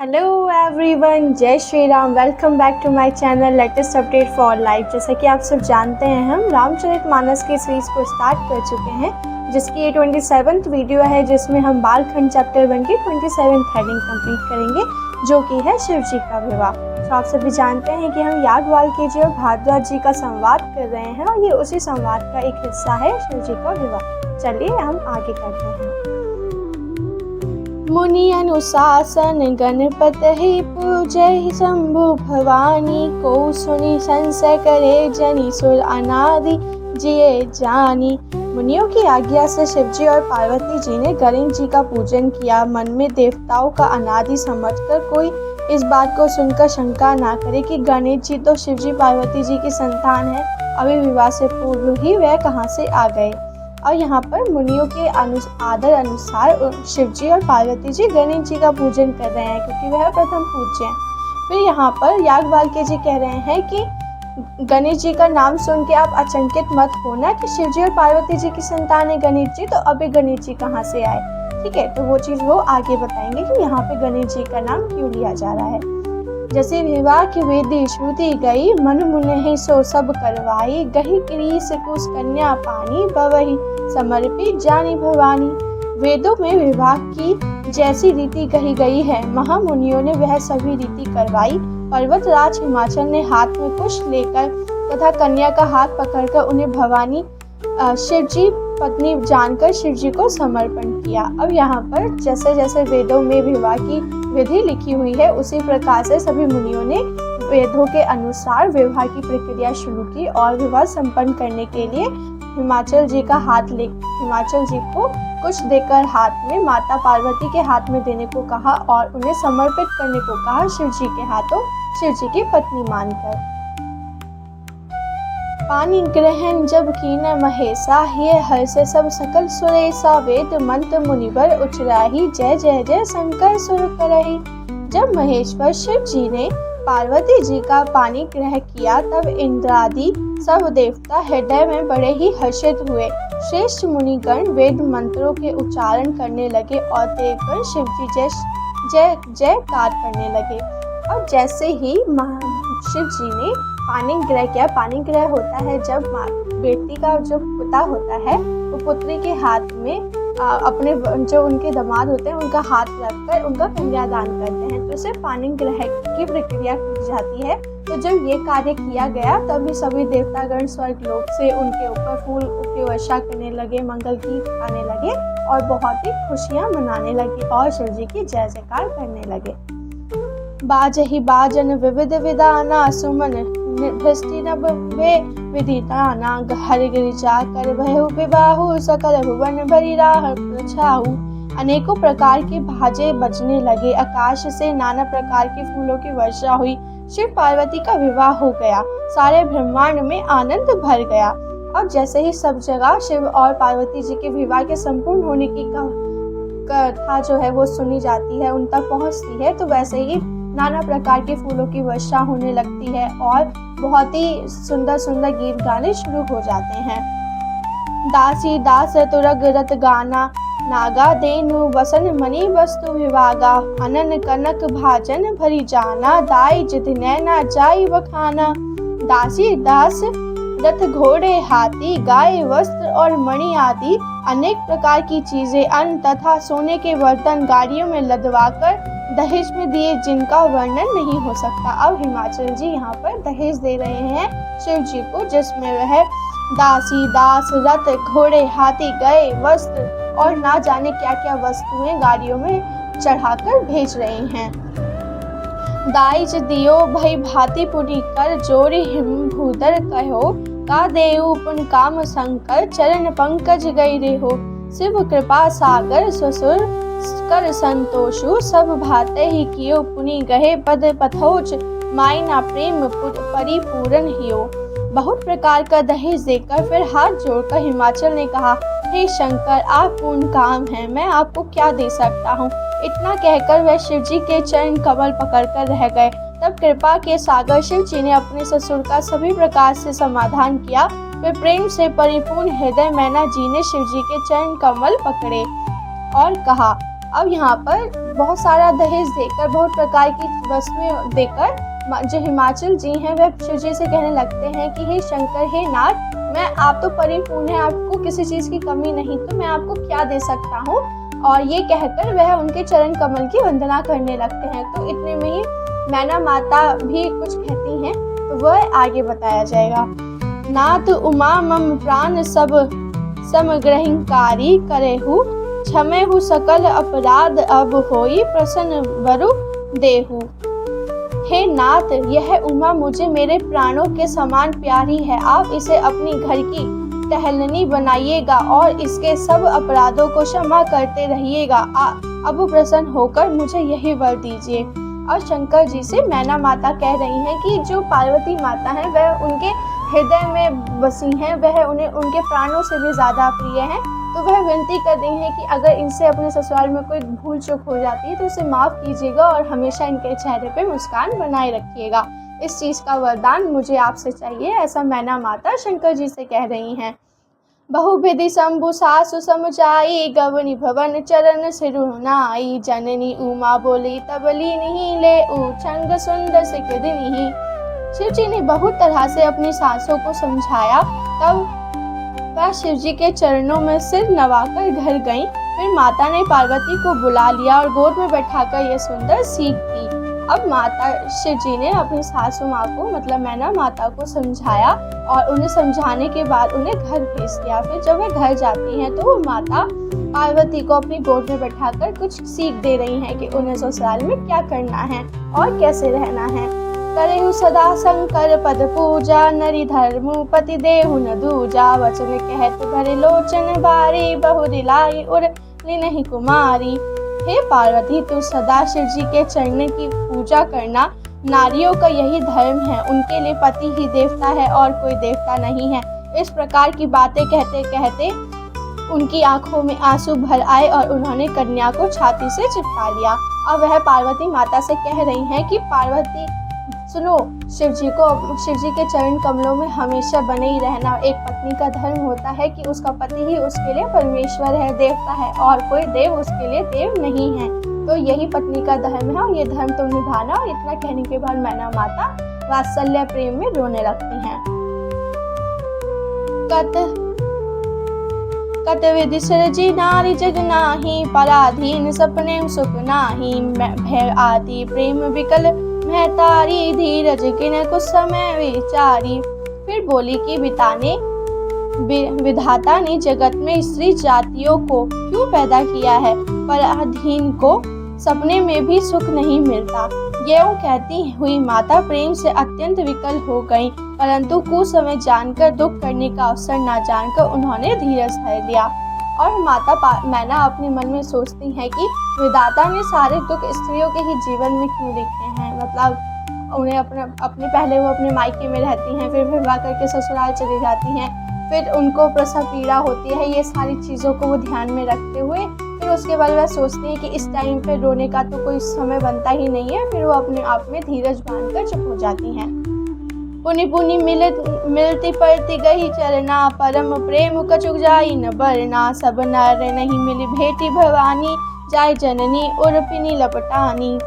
Hello everyone, Jai Shri Ram. Welcome back to my channel latest update for life. जैसा कि आप सब जानते हैं, हम रामचरितमानस की सीरीज को स्टार्ट कर चुके हैं, जिसकी ये 27th वीडियो है, जिसमें हम बालखंड चैप्टर 1 की 27th हेडिंग कंप्लीट करेंगे, जो कि है शिव जी का विवाह। तो आप सभी जानते हैं कि हम याज्ञवल्क्य जी और भारद्वाज जी का संवाद कर रहे हैं, और ये उसी संवाद का एक हिस्सा है, शिव जी का विवाह। चलिए हम आगे करते हैं। मुनि अनुशासन गणपति पूजहि शंभु भवानी, को सुनि संशय करे जनि सुर अनादि जिये जानी। मुनियों की आज्ञा से शिवजी और पार्वती जी ने गणेश जी का पूजन किया। मन में देवताओं का अनादि समझकर कोई इस बात को सुनकर शंका ना करे कि गणेश जी तो शिवजी पार्वती जी की संतान है, अभी विवाह से पूर्व ही वह कहाँ से आ गए। और यहाँ पर मुनियों के आदर अनुसार शिवजी और पार्वती जी गणेश जी का पूजन कर रहे हैं, क्योंकि वह प्रथम पूज्य हैं। फिर यहाँ पर याज्ञवल्क्य जी कह रहे हैं कि गणेश जी का नाम सुन के आप अचंकित मत होना कि शिवजी और पार्वती जी की संतान है गणेश जी, तो अभी गणेश जी कहाँ से आए। ठीक है, तो वो चीज़ वो आगे बताएंगे कि यहाँ पे गणेश जी का नाम क्यों लिया जा रहा है। जैसे विवाह की विधि श्रुति गई, मन मुनहि सो सब करवाई, गही गिरीश कुश कन्या पानी, बवही समर्पित जानी भवानी। वेदों में विवाह की जैसी रीति कही गई है, महामुनियों ने वह सभी रीति करवाई। पर्वतराज हिमाचल ने हाथ में कुश लेकर तथा कन्या का हाथ पकड़कर उन्हें भवानी शिवजी पत्नी जानकर शिवजी को समर्पण किया। अब यहाँ पर जैसे जैसे वेदों में विवाह की विधि लिखी हुई है, उसी प्रकार से सभी मुनियों ने वेदों के अनुसार विवाह की प्रक्रिया शुरू की और विवाह संपन्न करने के लिए हिमाचल जी को कुछ देकर हाथ में माता पार्वती के हाथ में देने को कहा और उन्हें समर्पित करने को कहा शिव जी के हाथों, शिव जी की पत्नी मानकर। पानी ग्रहण जब कीन महेशा, ये हर्ष सब सकल सुरेशा, वेद मंत्र मुनिवर उचराही, जय जय जय शंकर सुर करही। जब महेश्वर शिव जी ने पार्वती जी का पानी ग्रहण किया, तब इंद्रादि सब देवता हृदय में बड़े ही हर्षित हुए। श्रेष्ठ मुनिगण वेद मंत्रों के उच्चारण करने लगे और देवगण शिव जी जय जयकार करने लगे। और जैसे ही शिव जी ने पानी ग्रहण किया, पानी ग्रहण होता है जब बेटी का जो पिता होता है वो पुत्री के हाथ में अपने जो उनके दामाद होते हैं उनका हाथ रखकर उनका कन्यादान करते हैं, तो इसे पानी ग्रहण की प्रक्रिया की जाती है। तो जब ये कार्य किया गया, तभी सभी देवतागण स्वर्ग लोक से उनके ऊपर फूल की वर्षा करने लगे, मंगल गीत गाने लगे और बहुत ही खुशियां मनाने लगे और शिव जी की जय जयकार करने लगे। बाजहि बाजन विविध विधाना, सुमन दृष्टि नभ वे विदिताना, हरि गिरिजा कर भयउ विवाहु, सकल भुवन भरी राह प्रछाहु। अनेकों प्रकार के बाजे बजने लगे, आकाश से नाना प्रकार के फूलों की वर्षा हुई, शिव पार्वती का विवाह हो गया, सारे ब्रह्मांड में आनंद भर गया। अब जैसे ही सब जगह शिव और पार्वती जी के विवाह के संपूर्ण होने की कथा जो है वो सुनी जाती है, उन तक पहुंचती है, तो वैसे ही नाना प्रकार के फूलों की वर्षा होने लगती है और बहुत ही सुंदर सुंदर गीत गाने शुरू हो जाते हैं। दासी दास तुरग रत गाना, नागा देनु वसन मणि वस्तु विभागा, अनन कनक भाजन भरी जाना, दाई जित नैना जाई बखाना। दासी दास रथ घोड़े हाथी गाय वस्त्र और मणि आदि अनेक प्रकार की चीजें अन्न तथा सोने के बर्तन गाड़ियों में लदवाकर दहेज में दिए, जिनका वर्णन नहीं हो सकता। अब हिमाचल जी यहाँ पर दहेज दे रहे हैं शिव जी को, जिसमें वह दासी दास रथ घोड़े हाथी गाय वस्त्र और ना जाने क्या क्या वस्तुएं गाड़ियों में चढ़ाकर भेज रहे हैं। दाइज दियो भई भांति पुनि कर, जोरी हिम भूधर कहो, का देऊ पुन काम शंकर, चरण पंकज गई रे हो। शिव कृपा सागर ससुर कर संतोषु, सब भाते ही कियो पुनि गहे, पद पथोच मायना प्रेम परिपूर्ण हियो। बहुत प्रकार का दहेज देकर फिर हाथ जोड़कर हिमाचल ने कहा, हे शंकर, आप पूर्ण काम हैं, मैं आपको क्या दे सकता हूँ। इतना कहकर वह शिवजी के चरण कमल पकड़कर रह गए। तब कृपा के सागर शिव जी ने अपने ससुर का सभी प्रकार से समाधान किया। फिर प्रेम से परिपूर्ण हृदय मैना जी ने शिव जी के चरण कमल पकड़े और कहा, अब यहाँ पर बहुत सारा दहेज देकर, बहुत प्रकार की वस्तुएं देकर जो हिमाचल जी हैं वह शिव जी से कहने लगते हैं कि हे शंकर, हे नाथ, मैं आप तो परिपूर्ण हैं, आपको किसी चीज़ की कमी नहीं, तो मैं आपको क्या दे सकता हूँ। और ये कहकर वह उनके चरण कमल की वंदना करने लगते हैं। तो इतने में ही मैना माता भी कुछ कहती हैं, तो वह आगे बताया जाएगा। नाथ उमा मम प्राण सब समग्रहिंकारी करेहु, क्षमेहु सकल अपराध अब होई प्रसन्न वरु देहु। हे नाथ, यह उमा मुझे मेरे प्राणों के समान प्यारी है, आप इसे अपनी घर की टहलनी बनाइएगा और इसके सब अपराधों को क्षमा करते रहिएगा। अब प्रसन्न होकर मुझे यही वर दीजिए। और शंकर जी से मैना माता कह रही हैं कि जो पार्वती माता हैं वह उनके हृदय में बसी हैं, वह उन्हें उनके प्राणों से भी ज़्यादा प्रिय हैं। तो वह विनती कर रही हैं कि अगर इनसे अपने ससुराल में कोई भूल चूक हो जाती है तो उसे माफ़ कीजिएगा और हमेशा इनके चेहरे पे मुस्कान बनाए रखिएगा। इस चीज़ का वरदान मुझे आपसे चाहिए, ऐसा मैना माता शंकर जी से कह रही हैं। बहुविधि शंभु सासु समझाई, गवनी भवन चरण सिरुनाई, जननी उमा बोली तबली नहीं ले छंग सुंदर सिकदिनी। शिव जी ने बहुत तरह से अपनी सासों को समझाया, तब वह शिव जी के चरणों में सिर नवाकर घर गईं। फिर माता ने पार्वती को बुला लिया और गोद में बैठाकर यह सुंदर सीख दी। अब माता शिव जी ने अपनी सासू माँ को, मतलब मैना माता को समझाया और उन्हें समझाने के बाद उन्हें घर भेज दिया। फिर जब वे घर जाती हैं तो वो माता पार्वती को अपनी गोद में बैठाकर कुछ सीख दे रही हैं कि उन्हें ससुराल में क्या करना है और कैसे रहना है। करेहु सदा शंकर पद पूजा, नरि धर्म पति देहु न दूजा, वचन कहत भरे लोचन बारी, बहु दिलाई उर नहीं कुमारी। हे पार्वती, तू सदा शिव जी के चरण की पूजा करना, नारियों का यही धर्म है, उनके लिए पति ही देवता है और कोई देवता नहीं है। इस प्रकार की बातें कहते कहते उनकी आंखों में आंसू भर आए और उन्होंने कन्या को छाती से चिपका लिया। अब वह पार्वती माता से कह रही हैं कि पार्वती सुनो, शिव जी के चरण कमलों में हमेशा बने ही रहना। एक पत्नी का धर्म होता है कि उसका पति ही उसके लिए परमेश्वर है, देवता है, और कोई देव उसके लिए देव नहीं है। तो यही पत्नी का धर्म है और ये धर्म तुम निभाना। और इतना कहने के बाद मैना माता वात्सल्य प्रेम में रोने लगती हैं। कत विधि सृजी नारी जग नाही, पराधीन सपने सुख नाही, भय आदि प्रेम विकल महतारी, धीरज किन कुछ समय विचारी। फिर बोली कि विधाता ने जगत में स्त्री जातियों को क्यों पैदा किया है, पराधीन को सपने में भी सुख नहीं मिलता। यह कहती हुई माता प्रेम से अत्यंत विकल हो गईं, परंतु कुछ समय जानकर दुख करने का अवसर न जानकर उन्होंने धीरज धर लिया। और माता मैना अपने मन में सोचती है कि विधाता ने सारे दुख स्त्रियों के ही जीवन में क्यों लिखे हैं। मतलब उन्हें अपने पहले वो अपने मायके में रहती हैं, फिर विवाह करके ससुराल चली जाती हैं, फिर उनको प्रसव पीड़ा होती है। ये सारी चीज़ों को वो ध्यान में रखते हुए फिर उसके बाद वह सोचती है कि इस टाइम पे रोने का तो कोई समय बनता ही नहीं है। फिर वो अपने आप में धीरज बांधकर चुप हो जाती हैं। पुनि पुनि मिलती पड़ती गई चरना, परम प्रेम कछुक जाई न बरना, सब नर नहीं मिली भेटी भवानी, जाय जननी उर्पिनी लपटानी।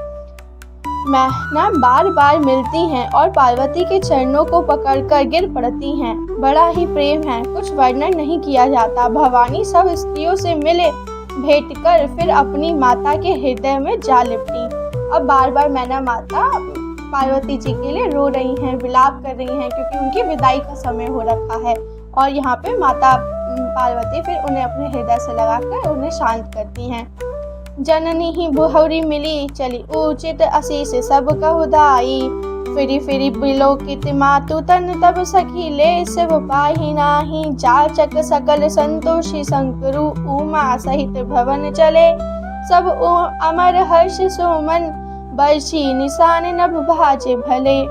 मैना बार बार मिलती हैं और पार्वती के चरणों को पकड़कर गिर पड़ती हैं। बड़ा ही प्रेम है, कुछ वर्णन नहीं किया जाता। भवानी सब स्त्रियों से मिले भेंट कर फिर अपनी माता के हृदय में जा लिपटी। अब बार बार मैना माता पार्वती जी के लिए रो रही हैं, विलाप कर रही हैं, क्योंकि उनकी विदाई का समय हो रखा है। और यहाँ पे माता पार्वती फिर उन्हें अपने हृदय से लगाकर उन्हें शांत करती हैं। जननी ही बहुरी मिली चली उचित आशीष सब कहुदाई, फिरी फिरी बिलोकित मातु तन तब सखी ले शिव पाही नाही, जाचक सकल संतोषी शंकरु उमा सहित भवन चले, सब अमर हर्ष सुमन बरसी निशान नभ भाजे भले।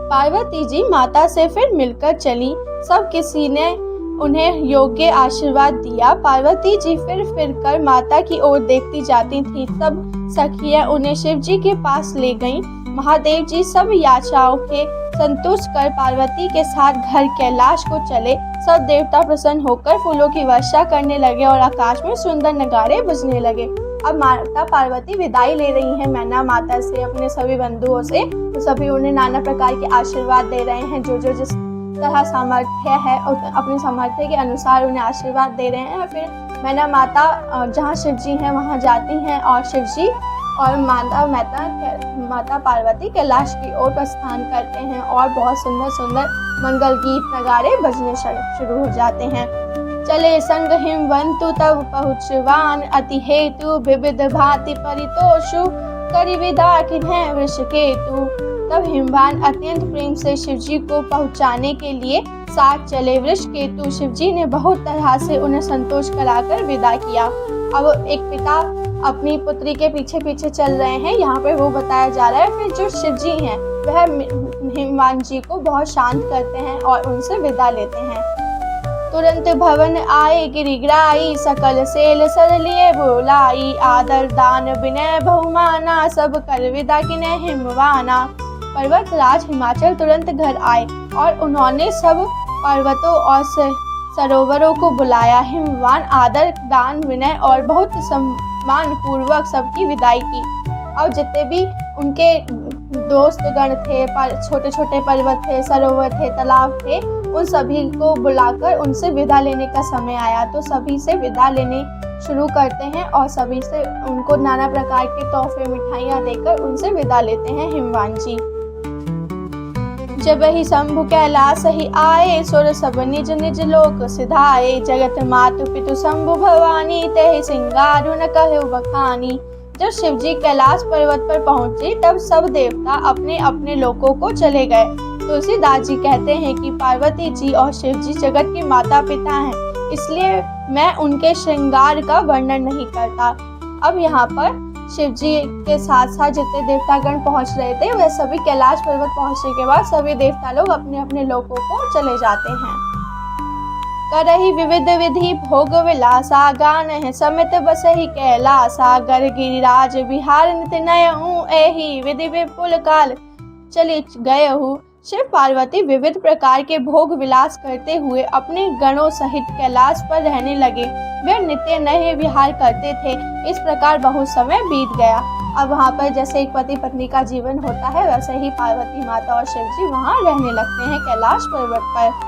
पार्वती जी माता से फिर मिलकर चली, सब किसी ने उन्हें योग्य आशीर्वाद दिया। पार्वती जी फिर कर माता की ओर देखती जाती थी। सब सखियां उन्हें शिव जी के पास ले गईं। महादेव जी सब याचाओं के संतुष्ट कर पार्वती के साथ घर कैलाश को चले। सब देवता प्रसन्न होकर फूलों की वर्षा करने लगे और आकाश में सुंदर नगाड़े बजने लगे। अब माता पार्वती विदाई ले रही हैं मैना माता से, अपने सभी बंधुओं से। तो सभी उन्हें नाना प्रकार के आशीर्वाद दे रहे हैं, जो जिस तरह सामर्थ्य है अपने सामर्थ्य के अनुसार उन्हें आशीर्वाद दे रहे हैं। फिर मैना माता जहाँ शिव जी हैं वहाँ जाती हैं और शिव जी और माता पार्वती कैलाश की ओर प्रस्थान करते हैं और बहुत सुंदर सुंदर मंगल गीत नगाड़े बजने शुरू हो जाते हैं। चले संग हिमवंतु तब पहुँचवान, अति हेतु विविध भांति परितोषु, करि विदा किन्हें वृषकेतु। तब हिमवान अत्यंत प्रेम से शिवजी को पहुंचाने के लिए साथ चले। वृषकेतु शिवजी ने बहुत तरह से उन्हें संतोष कराकर विदा किया। अब एक पिता अपनी पुत्री के पीछे पीछे चल रहे हैं, यहाँ पे वो बताया जा रहा है। फिर जो शिवजी हैं वह हिमवान जी को बहुत शांत करते हैं और उनसे विदा लेते हैं। तुरंत भवन आए गिरिग्राई, सकल सेल सर लिए बोलाई, आदर दान विनय बहुमाना, सब कर विदा किन्हें हिमवाना। पर्वतराज हिमाचल तुरंत घर आए और उन्होंने सब पर्वतों और सरोवरों को बुलाया। हिमवान आदर दान विनय और बहुत सम्मान पूर्वक सबकी विदाई की। और जितने भी उनके दोस्त गण थे, छोटे छोटे पर्वत थे, सरोवर थे, तालाब थे, उन सभी को बुलाकर उनसे विदा लेने का समय आया। तो सभी से विदा लेने शुरू करते हैं और सभी से उनको नाना प्रकार के तोहफे मिठाइयाँ देकर उनसे विदा लेते हैं हिमवान जी। जब ही शंभु कैलाश ही आए, सुर सब निज निज लोक सिधाए, जगत मातु पितु शंभु भवानी, तेहि सिंगारु न कहु बखानी। जब शिवजी कैलाश पर्वत पर पहुंचे तब सब देवता अपने अपने लोकों को चले गए। तुलसीदास जी कहते हैं कि पार्वती जी और शिव जी जगत के माता पिता हैं, इसलिए मैं उनके श्रृंगार का वर्णन नहीं करता। अब यहाँ पर शिव जी के साथ साथ जितने देवतागण पहुँच रहे थे वह सभी कैलाश पर्वत पहुँचने के बाद सभी देवता लोग अपने अपने लोकों को चले जाते हैं। करहि विविध विधि भोग विलासा, गान है समित बसहि कैलासा, गर गिरिराज बिहार नित नयहु, एहि विधि विपुल काल चले गयहु। शिव पार्वती विविध प्रकार के भोग विलास करते हुए अपने गणों सहित कैलाश पर रहने लगे। वे नित्य नए विहार करते थे। इस प्रकार बहुत समय बीत गया। अब वहाँ पर जैसे एक पति पत्नी का जीवन होता है, वैसे ही पार्वती माता और शिव जी वहाँ रहने लगते हैं कैलाश पर्वत पर।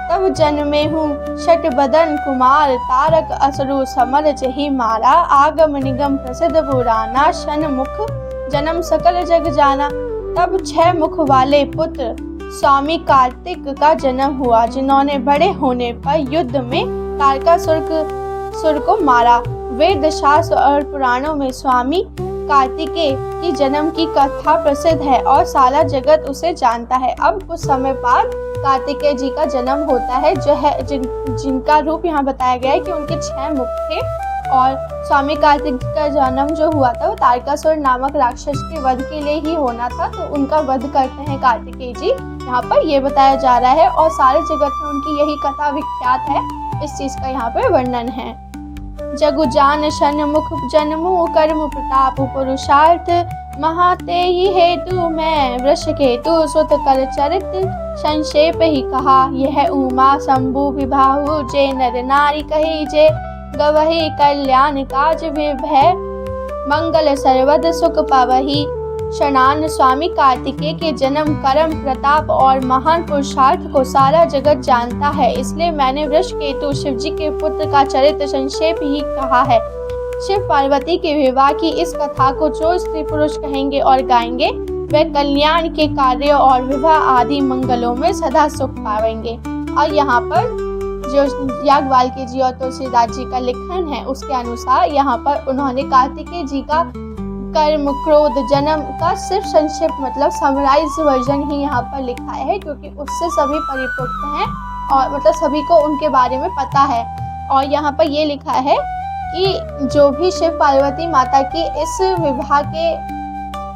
तब जन्मे हूँ शठ बदन कुमार, तारक असुरु समर जहि मारा, आगम निगम प्रसिद्ध पुराना, शन मुख जन्म सकल जग जाना। तब 6 मुख वाले पुत्र स्वामी कार्तिक का जन्म हुआ, जिन्होंने बड़े होने पर युद्ध में तारकासुर को मारा। वेद शास्त्र और पुराणों में स्वामी कार्तिकेय की जन्म की कथा प्रसिद्ध है और सारा जगत उसे जानता है। अब कुछ समय बाद कार्तिकेय जी का जन्म होता है, जो है जिनका रूप यहाँ बताया गया है कि उनके 6 मुख थे। और स्वामी कार्तिक का जन्म जो हुआ था वो तारकासुर नामक राक्षस के वध के लिए ही होना था, तो उनका वध करते हैं कार्तिकेय जी, यहाँ पर ये बताया जा रहा है। और सारे जगत में उनकी यही कथा विख्यात है, इस चीज का यहाँ पे वर्णन है। जगु जान शन मुख जन्मु, कर्म प्रताप पुरुषार्थ, महाते ही हेतु मैं वृषकेतु, सुत कर चरित संक्षेप ही कहा, यह उमा शंभु विभाहु, जे नर नारी कही जे, गवही कल्याण काज विभय, मंगल सर्वद सुख पावही। शनान स्वामी कार्तिकेय के जन्म, कर्म, प्रताप और महान पुरुषार्थ को सारा जगत जानता है, इसलिए मैंने वृषकेतु शिवजी के पुत्र का चरित्र संक्षेप ही कहा है। शिव पार्वती के विवाह की इस कथा को जो स्त्री पुरुष कहेंगे और गाएंगे वे कल्याण के कार्यों और विवाह आदि मंगलों में सदा सुख पाएंगे। और यहाँ पर जो याज्ञवल्क्य जी और तुलसीदास जी का लिखन है उसके अनुसार यहाँ पर उन्होंने कार्तिकेय जी का कर्म, क्रोध, जन्म का सिर्फ संक्षिप्त मतलब समराइज वर्जन ही यहाँ पर लिखा है, क्योंकि उससे सभी परिपुष्ट हैं और मतलब सभी को उनके बारे में पता है। और यहाँ पर ये लिखा है कि जो भी शिव पार्वती माता की इस विवाह के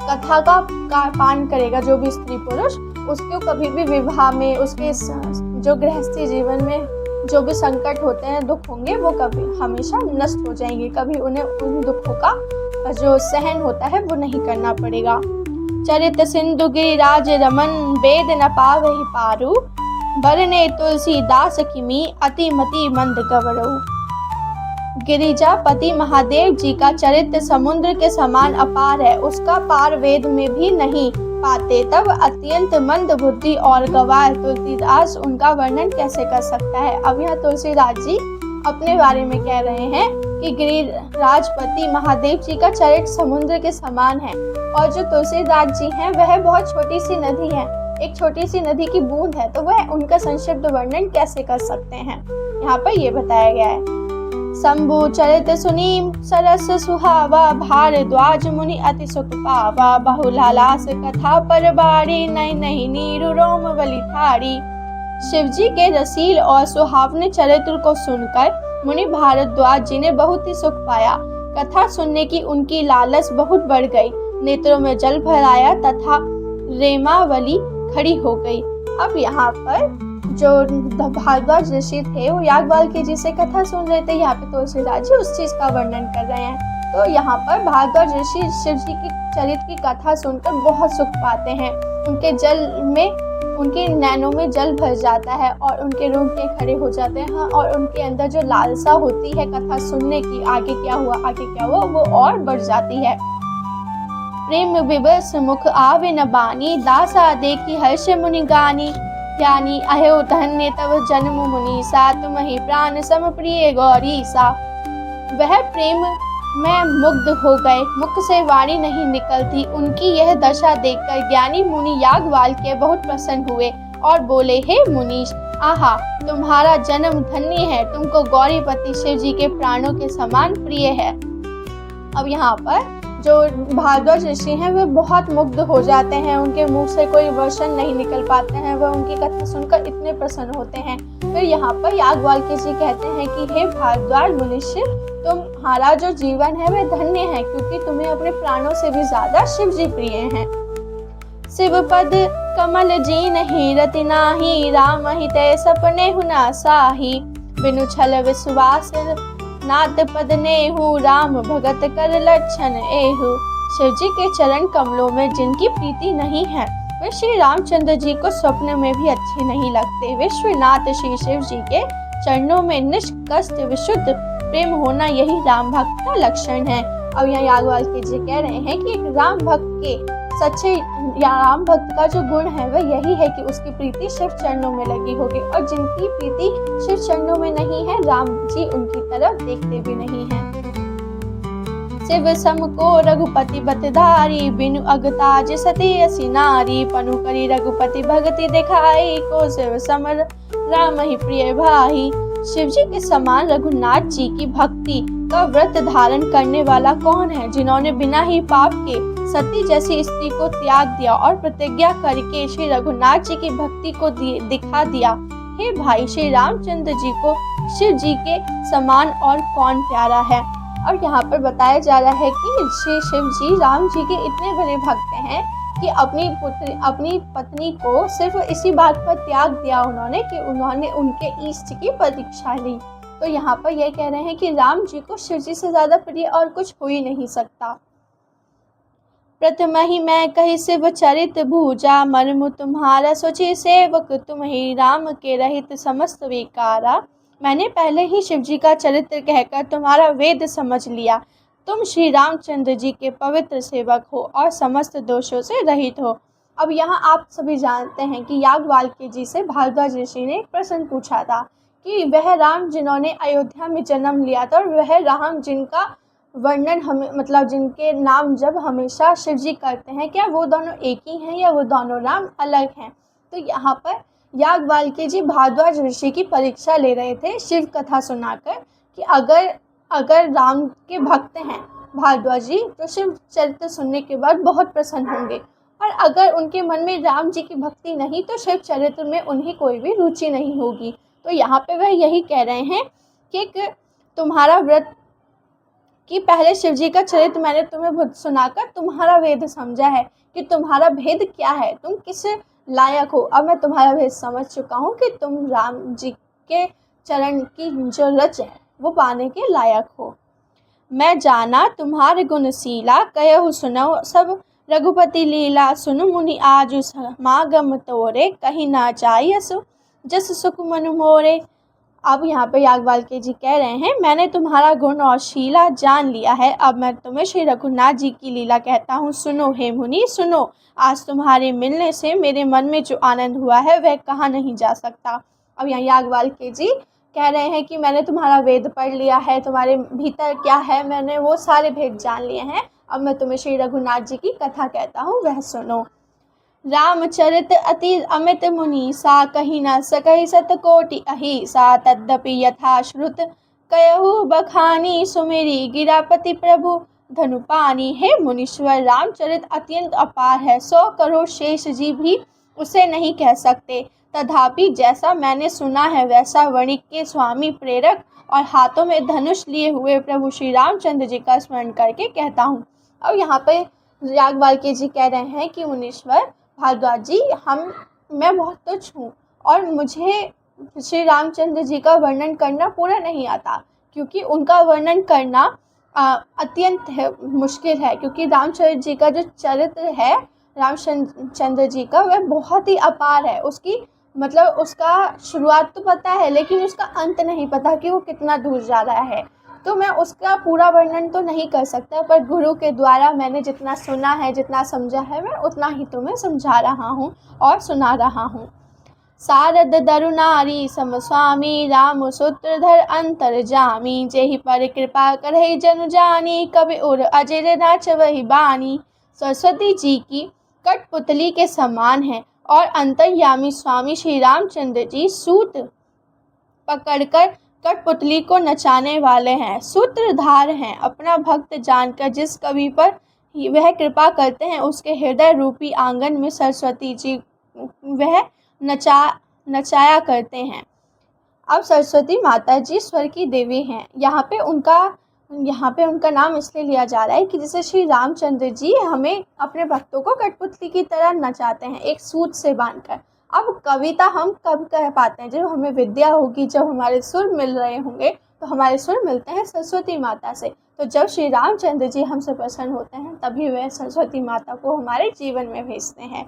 कथा का पान करेगा, जो भी स्त्री पुरुष, उसको कभी भी विवाह में, उसके जो गृहस्थी जीवन में जो भी संकट होते हैं, दुख होंगे, वो कभी हमेशा नष्ट हो जाएंगे। कभी उन्हें उन दुखों का जो सहन होता है वो नहीं करना पड़ेगा। चरित सिंधु गिरिराज रमन, वेद न पावहि पारु, बरने तुलसीदास किमी, अति मति मंद गवरऊ। गिरिजापति महादेव जी का चरित्र समुद्र के समान अपार है, उसका पार वेद में भी नहीं पाते, तब अत्यंत मंद बुद्धि और गवार तुलसीदास उनका वर्णन कैसे कर सकता है। अब यहाँ तुलसीदास जी अपने बारे में कह रहे हैं कि गिरिराजपति महादेव जी का चरित्र समुद्र के समान है, और जो तुलसीदास जी हैं वह बहुत छोटी सी नदी है, एक छोटी सी नदी की बूंद है, तो वह उनका संक्षिप्त वर्णन कैसे कर सकते हैं। यहाँ पर ये बताया गया है। शंभु चरित सुनी सरस सुहावा, भारद्वाज मुनि अति सुख पावा, बहुलालास कथा पर बारी, नहीं नहीं नीरु रोम बलि थारी। शिव जी के रसील और सुहावने चरित्र को सुनकर मुनि भारद्वाज जी ने बहुत ही सुख पाया। कथा सुनने की उनकी लालच बहुत बढ़ गई, नेत्रों में जल भर आया तथा रेमावली खड़ी हो गई। अब यहाँ पर जो भारद्वाज ऋषि थे वो याज्ञवल्क्य जी से कथा सुन रहे थे, यहाँ पे तुलसीदास जी उस चीज का वर्णन कर रहे हैं। तो यहाँ पर भारद्वाज ऋषि शिव जी की चरित्र की कथा सुनकर बहुत सुख पाते हैं, उनके नैनों में जल भर जाता है और उनके रोंगटे खड़े हो जाते हैं, और उनके अंदर जो लालसा होती है कथा सुनने की, आगे क्या हुआ वो और बढ़ जाती है। प्रेम विवश मुख आवे न बानी, दासा देखी हर्ष मुनि गानी, ज्ञानी अहो धन्य तव जन्म मुनीसा, तुम ही प्राण सम प्रिय गौरीसा। वह प्रेम में मुग्ध हो गए, मुख से वाणी नहीं निकलती। उनकी यह दशा देखकर ज्ञानी मुनि याज्ञवल्क्य बहुत प्रसन्न हुए और बोले, हे मुनीश, आहा तुम्हारा जन्म धन्य है, तुमको गौरीपति शिव जी के प्राणों के समान प्रिय है। अब यहाँ पर जो भारद्वाज ऋषि हैं वे बहुत मुग्ध हो जाते हैं, उनके मुंह से कोई वचन नहीं निकल पाते हैं, वह उनकी कथा सुनकर इतने प्रसन्न होते हैं। फिर यहाँ पर याज्ञवल्क्य जी कहते हैं कि हे भारद्वाज मुनीश्वर, तुम्हारा जो जीवन है वह धन्य है, क्योंकि तुम्हें अपने प्राणों से भी ज्यादा शिव जी प्रिय हैं। शिव पद कमल जी नहीं रति नाही, राम ही तय सपने हुना साही, बिनु छल विश्वास नाथ पद नेहु, राम भगत कर लक्षण एहु। शिव जी के चरण कमलों में जिनकी प्रीति नहीं है वे श्री रामचंद्र जी को स्वप्न में भी अच्छे नहीं लगते। विश्वनाथ श्री शिव जी के चरणों में निष्कष्ट विशुद्ध प्रेम होना यही राम भक्त का लक्षण है। अब यहाँ याज्ञवल्क्य जी कह रहे हैं कि एक राम भक्त के सच्चे राम भक्त का जो गुण है वह यही है कि उसकी प्रीति शिव चरणों में लगी होगी, और जिनकी प्रीति शिव चरणों में नहीं है राम जी उनकी तरफ देखते भी नहीं हैं। शिव सम को रघुपति बतधारी, बिनु अगताज सती असी नारी, पनु करी रघुपति भगति दिखाई, को शिव समर राम ही प्रिय भाई। शिव जी के समान रघुनाथ जी की भक्ति का व्रत धारण करने वाला कौन है, जिन्होंने बिना ही पाप के सती जैसी स्त्री को त्याग दिया और प्रतिज्ञा करके श्री रघुनाथ जी की भक्ति को दिखा दिया। हे भाई, श्री रामचंद्र जी को शिव जी के समान और कौन प्यारा है। और यहाँ पर बताया जा रहा है कि श्री शिव जी राम जी के इतने बड़े भक्त हैं कि अपनी पत्नी को सिर्फ इसी बात पर त्याग दिया उन्होंने कि उन्होंने उनके इष्ट की प्रतीक्षा ली। तो यहाँ पर यह कह रहे हैं कि राम जी को शिव जी से ज्यादा प्रिय और कुछ हो ही नहीं सकता। प्रथम ही मैं कही शिव चरित भूजा, मर्म तुम्हारा सोची सेवक तुम ही, राम के रहित समस्त विकारा। मैंने पहले ही शिव जी का चरित्र कहकर तुम्हारा वेद समझ लिया। तुम श्री रामचंद्र जी के पवित्र सेवक हो और समस्त दोषों से रहित हो। अब यहाँ आप सभी जानते हैं कि याज्ञवल्क्य जी से भारद्वाज ऋषि ने एक प्रश्न पूछा था कि वह राम जिन्होंने अयोध्या में जन्म लिया था और वह राम जिनका वर्णन जिनके नाम जब हमेशा शिव जी करते हैं, क्या वो दोनों एक ही हैं या वो दोनों राम अलग हैं। तो यहाँ पर याज्ञवल्क्य जी भारद्वाज ऋषि की परीक्षा ले रहे थे शिव कथा सुनाकर कि अगर राम के भक्त हैं भारद्वाज जी तो शिव चरित्र सुनने के बाद बहुत प्रसन्न होंगे, और अगर उनके मन में राम जी की भक्ति नहीं तो शिव चरित्र में उन्हें कोई भी रुचि नहीं होगी। तो यहाँ पे वह यही कह रहे हैं कि तुम्हारा व्रत कि पहले शिव जी का चरित्र मैंने तुम्हें सुनाकर तुम्हारा वेद समझा है कि तुम्हारा भेद क्या है, तुम किस लायक हो। अब मैं तुम्हारा भेद समझ चुका हूँ कि तुम राम जी के चरण की जो रच है वो पाने के लायक हो। मैं जाना तुम्हारे गुणशीला, कहु सुनो सब रघुपति लीला, सुनु मुनि आजु समागम तोरे, कहीं ना चाहिए जस सुख मनु मोरे। अब यहाँ पे याज्ञवल्क्य जी कह रहे हैं, मैंने तुम्हारा गुण और शीला जान लिया है, अब मैं तुम्हें श्री रघुनाथ जी की लीला कहता हूँ। सुनो हे मुनि सुनो, आज तुम्हारे मिलने से मेरे मन में जो आनंद हुआ है वह कहाँ नहीं जा सकता। अब यहाँ याज्ञवल्क्य जी कह रहे हैं कि मैंने तुम्हारा वेद पढ़ लिया है, तुम्हारे भीतर क्या है मैंने वो सारे भेद जान लिए हैं, अब मैं तुम्हें श्री रघुनाथ जी की कथा कहता हूँ, वह सुनो। रामचरित अति अमित मुनि सा, कही न सकहि सतकोटि अहिसा, तद्यपि यथा श्रुत कयहु बखानी, सुमेरी गिरापति प्रभु धनुपानी। हे मुनीश्वर, रामचरित अत्यंत अपार है, 100 करोड़ शेष जी भी उसे नहीं कह सकते, तथापि जैसा मैंने सुना है वैसा वणिक के स्वामी प्रेरक और हाथों में धनुष लिए हुए प्रभु श्री रामचंद्र जी का स्मरण करके कहता हूँ। अब यहाँ पे याज्ञवल्क्य जी कह रहे हैं कि मुनीश्वर भारद्वाज जी, मैं बहुत तुच्छ हूँ और मुझे श्री रामचंद्र जी का वर्णन करना पूरा नहीं आता, क्योंकि उनका वर्णन करना अत्यंत मुश्किल है, क्योंकि रामचंद्र जी का जो चरित्र है रामचंद्र जी का वह बहुत ही अपार है। उसकी मतलब उसका शुरुआत तो पता है लेकिन उसका अंत नहीं पता कि वो कितना दूर जा रहा है, तो मैं उसका पूरा वर्णन तो नहीं कर सकता, पर गुरु के द्वारा मैंने जितना सुना है जितना समझा है मैं उतना ही तुम्हें समझा रहा हूँ और सुना रहा हूँ। सारद दरुनारी समस्वामी, राम सूत्रधर अंतर जामी, जेहि पर कृपा करहि जन जानी, कवि उर अजर नाच वही बानी। सरस्वती जी की कठपुतली के समान है और अंतर्यामी स्वामी श्री रामचंद्र जी सूत पकड़कर कठपुतली को नचाने वाले हैं, सूत्रधार हैं। अपना भक्त जानकर जिस कवि पर वह कृपा करते हैं उसके हृदय रूपी आंगन में सरस्वती जी वह नचाया करते हैं। अब सरस्वती माता जी स्वर की देवी हैं। यहाँ पे उनका नाम इसलिए लिया जा रहा है कि जैसे श्री रामचंद्र जी हमें अपने भक्तों को कठपुतली की तरह नचाते हैं एक सूत से बांधकर। अब कविता हम कब कह पाते हैं? जब हमें विद्या होगी, जब हमारे सुर मिल रहे होंगे, तो हमारे सुर मिलते हैं सरस्वती माता से। तो जब श्री रामचंद्र जी हमसे प्रसन्न होते हैं तभी वह सरस्वती माता को हमारे जीवन में भेजते हैं।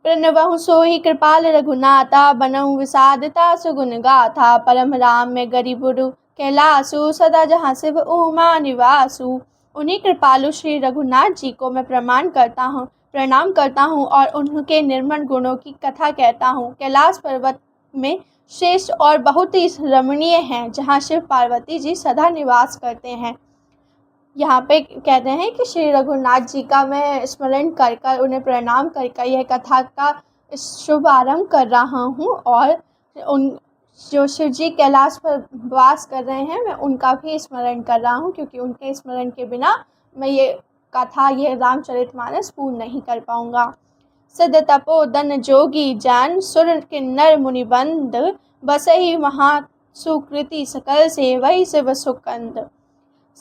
प्रणवहु सोहि कृपाल रघुनाथा, बनहु विषादता सुगुन गाथा, परम राम में गरीबुरु कैलासु, सदा जहाँ शिव उमा निवासु। उन्हीं कृपालु श्री रघुनाथ जी को मैं प्रणाम करता हूँ और उनके निर्मल गुणों की कथा कहता हूँ। कैलाश पर्वत में श्रेष्ठ और बहुत ही रमणीय हैं, जहाँ शिव पार्वती जी सदा निवास करते हैं। यहाँ पे कहते हैं कि श्री रघुनाथ जी का मैं स्मरण कर उन्हें प्रणाम कर यह कथा का शुभारंभ कर रहा हूँ, और उन जो शिव जी कैलाश पर वास कर रहे हैं मैं उनका भी स्मरण कर रहा हूँ, क्योंकि उनके स्मरण के बिना मैं ये रामचरितमानस पूर्ण नहीं कर पाऊँगा। सिद्ध तपोधन जोगी जान, सुर किन्नर मुनिबंद, बसहि महा सुकृति सकल सेवहि शिव सुकंद।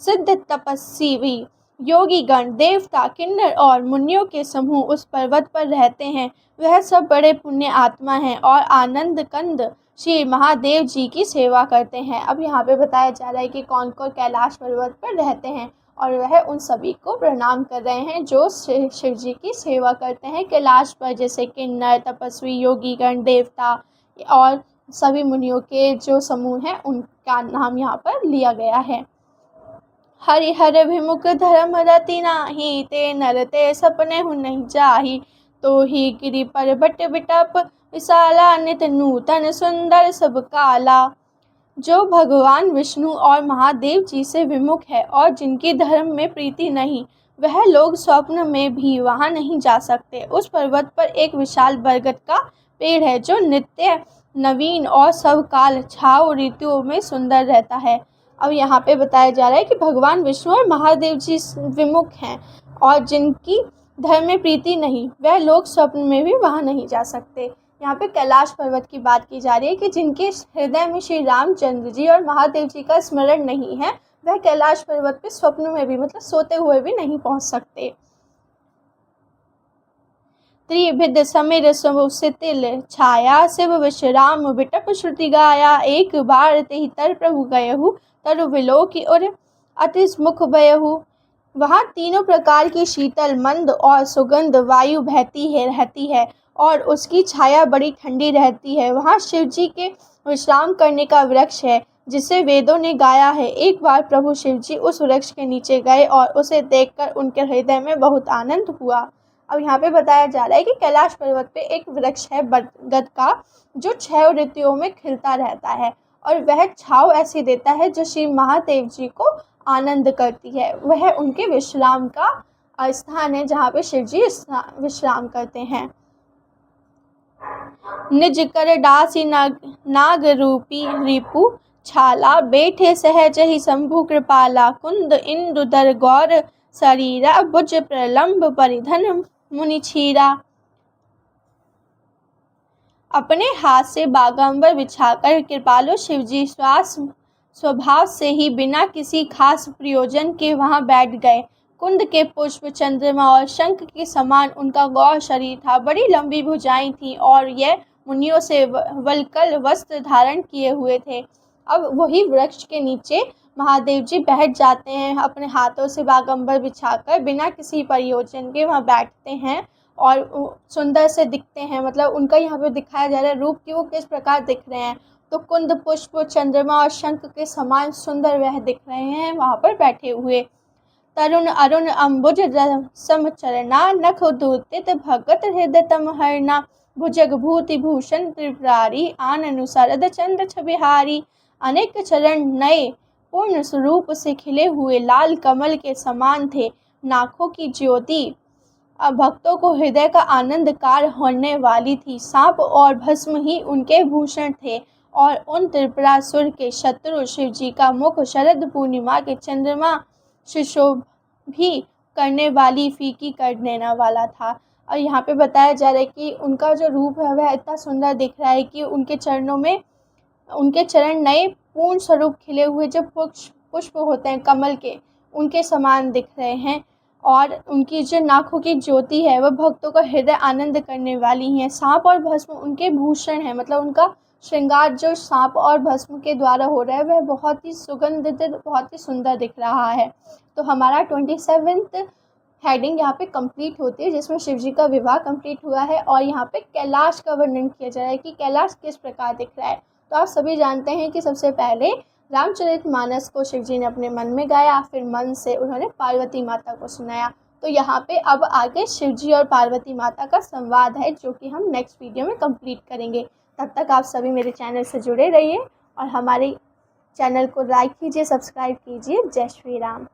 सिद्ध तपस्वी योगी गण, देवता, किन्नर और मुनियों के समूह उस पर्वत पर रहते हैं। वह सब बड़े पुण्य आत्मा हैं और आनंद कंद श्री महादेव जी की सेवा करते हैं। अब यहाँ पे बताया जा रहा है कि कौन कौन कैलाश पर्वत पर रहते हैं, और वह उन सभी को प्रणाम कर रहे हैं जो शिव जी की सेवा करते हैं कैलाश पर, जैसे किन्नर, तपस्वी, योगी गण, देवता और सभी मुनियों के जो समूह हैं उनका नाम यहाँ पर लिया गया है। हरिहर विमुख धर्म रति नाही, ते नर ते सपने हु नहीं जाही, तो ही गिरि पर्वत बिटप विशाला, नित नूतन सुंदर सब काला। जो भगवान विष्णु और महादेव जी से विमुख है और जिनकी धर्म में प्रीति नहीं, वह लोग स्वप्न में भी वहां नहीं जा सकते। उस पर्वत पर एक विशाल बरगद का पेड़ है जो नित्य नवीन और सब काल छाव ऋतुओं में सुंदर रहता है। अब यहाँ पे बताया जा रहा है कि भगवान विष्णु और महादेव जी विमुख हैं और जिनकी धर्म में प्रीति नहीं, वह लोग स्वप्न में भी वहाँ नहीं जा सकते। यहाँ पे कैलाश पर्वत की बात की जा रही है कि जिनके हृदय में श्री रामचंद्र जी और महादेव जी का स्मरण नहीं है, वह कैलाश पर्वत पे स्वप्न में भी मतलब सोते हुए भी नहीं पहुँच सकते। त्रिभिद समीर सुसितिल छाया, शिव विश्राम बिटप श्रुति गाया, एक बार तेहि तर प्रभु गयहु, तरु विलोकि और अति मुख भयहु। वहाँ तीनों प्रकार की शीतल, मंद और सुगंध वायु रहती है और उसकी छाया बड़ी ठंडी रहती है। वहाँ शिव जी के विश्राम करने का वृक्ष है जिसे वेदों ने गाया है। एक बार प्रभु शिव जी उस वृक्ष के नीचे गए और उसे देखकर उनके हृदय में बहुत आनंद हुआ। अब यहाँ पे बताया जा रहा है कि कैलाश पर्वत पे एक वृक्ष है बरगद का, जो 6 ऋतुओं में खिलता रहता है और वह छाँव ऐसी देता है जो श्री महादेव जी को आनंद करती है। वह उनके विश्राम का स्थान है जहाँ पे शिव जी विश्राम करते हैं। निज कर डासी नाग रूपी रिपु छाला, बैठे सहज ही शंभु कृपाला, कुंद इंदु दर गौर शरीरा, भुज प्रलंब परिधन मुनि छीरा। अपने हाथ से बागंबर बिछाकर कृपालु शिवजी स्वभाव से ही बिना किसी खास प्रयोजन के वहां बैठ गए। कुंद के पुष्प, चंद्रमा और शंख के समान उनका गौर शरीर था। बड़ी लंबी भुजाएं थीं और यह मुनियों से वल्कल वस्त्र धारण किए हुए थे। अब वही वृक्ष के नीचे महादेव जी बैठ जाते हैं, अपने हाथों से बागंबर बिछाकर बिना किसी प्रयोजन के वहाँ बैठते हैं और सुंदर से दिखते हैं। मतलब उनका यहाँ पे दिखाया जा रहा है रूप कि वो किस प्रकार दिख रहे हैं। तो कुंद, पुष्प, चंद्रमा और शंख के समान सुंदर वह दिख रहे हैं वहाँ पर बैठे हुए। तरुण अरुण अम्बुज समचरना, नख उद्युत भगत हृदय तम हरना, भुजग भूति भूषण त्रिपुरारी, आननु शरद चंद्र छबिहारी। अनेक चरण नए पूर्ण स्वरूप से खिले हुए लाल कमल के समान थे। नाखों की ज्योति भक्तों को हृदय का आनंदकार होने वाली थी। सांप और भस्म ही उनके भूषण थे और उन त्रिपुरासुर के शत्रु शिव जी का मुख शरद पूर्णिमा के चंद्रमा सुशोभ भी करने वाली फीकी कर देने वाला था। और यहाँ पे बताया जा रहा है कि उनका जो रूप है वह इतना सुंदर दिख रहा है कि उनके चरणों में उनके चरण नए पूर्ण स्वरूप खिले हुए जो पुष्प होते हैं कमल के, उनके समान दिख रहे हैं। और उनकी जो नाखों की ज्योति है वह भक्तों का हृदय आनंद करने वाली है। सांप और भस्म उनके भूषण है, मतलब उनका श्रृंगार जो सांप और भस्म के द्वारा हो रहा है वह बहुत ही सुगंधित, बहुत ही सुंदर दिख रहा है। तो हमारा 27th हेडिंग यहाँ पे कंप्लीट होती है, जिसमें शिव जी का विवाह कंप्लीट हुआ है और यहाँ पे कैलाश का वर्णन किया जा रहा है कि कैलाश किस प्रकार दिख रहा है। तो आप सभी जानते हैं कि सबसे पहले रामचरितमानस को शिव जी ने अपने मन में गाया, फिर मन से उन्होंने पार्वती माता को सुनाया। तो यहाँ पे अब आगे शिव जी और पार्वती माता का संवाद है जो कि हम नेक्स्ट वीडियो में कंप्लीट करेंगे। तब तक आप सभी मेरे चैनल से जुड़े रहिए और हमारे चैनल को लाइक कीजिए, सब्सक्राइब कीजिए। जय श्री राम।